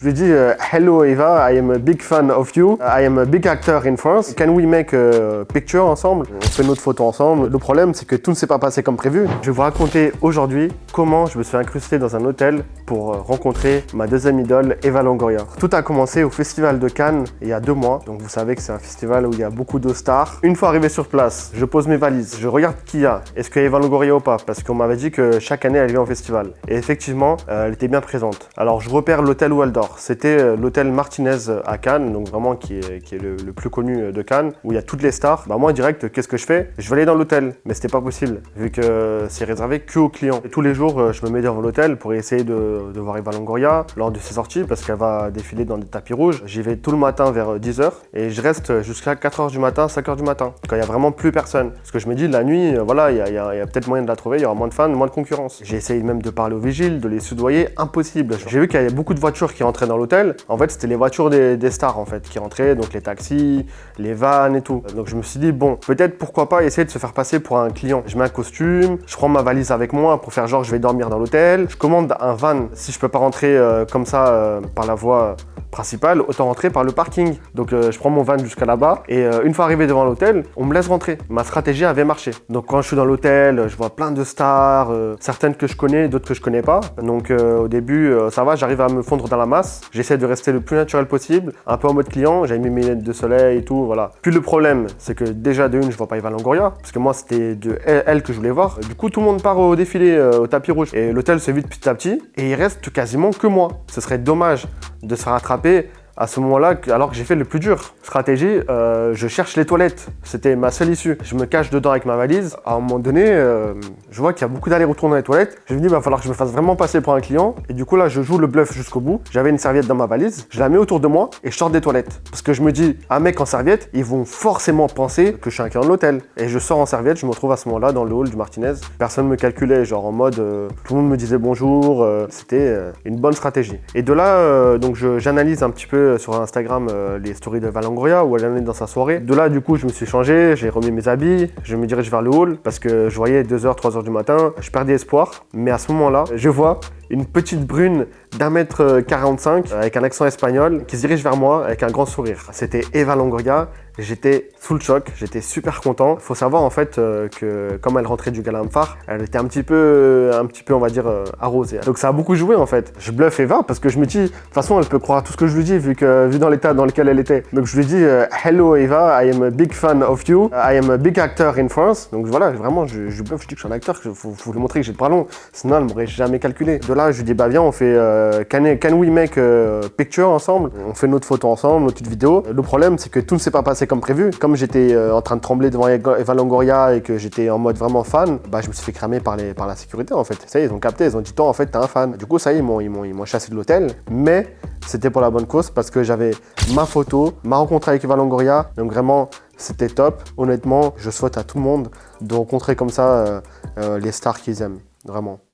Je lui ai dit Hello Eva, I am a big fan of you. I am a big actor in France. Can we make a picture ensemble? On fait notre photo ensemble. Le problème, c'est que tout ne s'est pas passé comme prévu. Je vais vous raconter aujourd'hui comment je me suis incrusté dans un hôtel pour rencontrer ma deuxième idole, Eva Longoria. Tout a commencé au Festival de Cannes il y a 2 mois. Donc vous savez que c'est un festival où il y a beaucoup de stars. Une fois arrivé sur place, je pose mes valises. Je regarde qui y a. Est-ce qu'il y a Eva Longoria ou pas? Parce qu'on m'avait dit que chaque année elle vient au festival. Et effectivement, elle était bien présente. Alors je repère l'hôtel où elle dort. C'était l'hôtel Martinez à Cannes, donc vraiment qui est le plus connu de Cannes, où il y a toutes les stars. Bah moi direct, qu'est-ce que je fais? Je vais aller dans l'hôtel, mais c'était pas possible, vu que c'est réservé que aux clients. Et tous les jours, je me mets devant l'hôtel pour essayer de voir Eva Longoria lors de ses sorties, parce qu'elle va défiler dans des tapis rouges. J'y vais tout le matin vers 10 h et je reste jusqu'à 4 h du matin, 5 h du matin, quand il y a vraiment plus personne. Parce que je me dis, la nuit, voilà, il y a peut-être moyen de la trouver, il y aura moins de fans, moins de concurrence. J'ai essayé même de parler aux vigiles, de les soudoyer, impossible. J'ai vu qu'il y avait beaucoup de voitures qui rentraient dans l'hôtel. En fait, c'était les voitures des stars en fait qui rentraient, donc les taxis, les vannes et tout. Donc je me suis dit, bon, peut-être pourquoi pas essayer de se faire passer pour un client. Je mets un costume, je prends ma valise avec moi pour faire genre je vais dormir dans l'hôtel. Je commande un van. Si je peux pas rentrer comme ça par la voie principale, autant rentrer par le parking. Donc je prends mon van jusqu'à là-bas et une fois arrivé devant l'hôtel, on me laisse rentrer. Ma stratégie avait marché. Donc quand je suis dans l'hôtel, je vois plein de stars, certaines que je connais, d'autres que je connais pas. Donc au début, ça va, j'arrive à me fondre dans la masse. J'essaie de rester le plus naturel possible, un peu en mode client. J'avais mis mes lunettes de soleil et tout, voilà. Puis le problème, c'est que déjà de une, je vois pas Eva Longoria, parce que moi c'était de elle que je voulais voir. Du coup, tout le monde part au défilé, au tapis rouge. Et l'hôtel se vide petit à petit, et il reste quasiment que moi. Ce serait dommage de se faire attraper à ce moment-là, alors que j'ai fait le plus dur. Stratégie, je cherche les toilettes. C'était ma seule issue. Je me cache dedans avec ma valise. À un moment donné, je vois qu'il y a beaucoup d'allers-retours dans les toilettes. Je me dis, il va falloir que je me fasse vraiment passer pour un client. Et du coup, là, je joue le bluff jusqu'au bout. J'avais une serviette dans ma valise. Je la mets autour de moi et je sors des toilettes. Parce que je me dis, un mec en serviette, ils vont forcément penser que je suis un client de l'hôtel. Et je sors en serviette. Je me retrouve à ce moment-là dans le hall du Martinez. Personne ne me calculait, genre en mode, tout le monde me disait bonjour. C'était une bonne stratégie. Et de là, donc j'analyse un petit peu sur Instagram les stories de Eva Longoria où elle en est dans sa soirée. De là, du coup, je me suis changé, j'ai remis mes habits, je me dirige vers le hall parce que je voyais 2 h, 3 h du matin, je perdais espoir. Mais à ce moment-là, je vois une petite brune d'1,45 m avec un accent espagnol qui se dirige vers moi avec un grand sourire. C'était Eva Longoria. J'étais sous le choc, j'étais super content. Faut savoir en fait que comme elle rentrait du Gala Phare, elle était un petit peu on va dire arrosée. Donc ça a beaucoup joué en fait. Je bluffe Eva parce que je me dis de toute façon elle peut croire tout ce que je lui dis vu dans l'état dans lequel elle était. Donc je lui dis Hello Eva, I am a big fan of you. I am a big actor in France. Donc voilà, vraiment je bluffe, je dis que je suis un acteur, faut lui montrer que j'ai le bras long. Sinon elle m'aurait jamais calculé. De là je lui dis bah viens on fait can we make a picture ensemble. On fait notre photo ensemble, notre petite vidéo. Le problème c'est que tout ne s'est pas passé comme prévu. Comme j'étais en train de trembler devant Eva Longoria et que j'étais en mode vraiment fan, bah je me suis fait cramer par la sécurité en fait. Ça y est, ils ont capté, ils ont dit toi en fait t'es un fan. Du coup ça y est, ils m'ont chassé de l'hôtel, mais c'était pour la bonne cause parce que j'avais ma photo, ma rencontre avec Eva Longoria, donc vraiment c'était top. Honnêtement, je souhaite à tout le monde de rencontrer comme ça les stars qu'ils aiment, vraiment.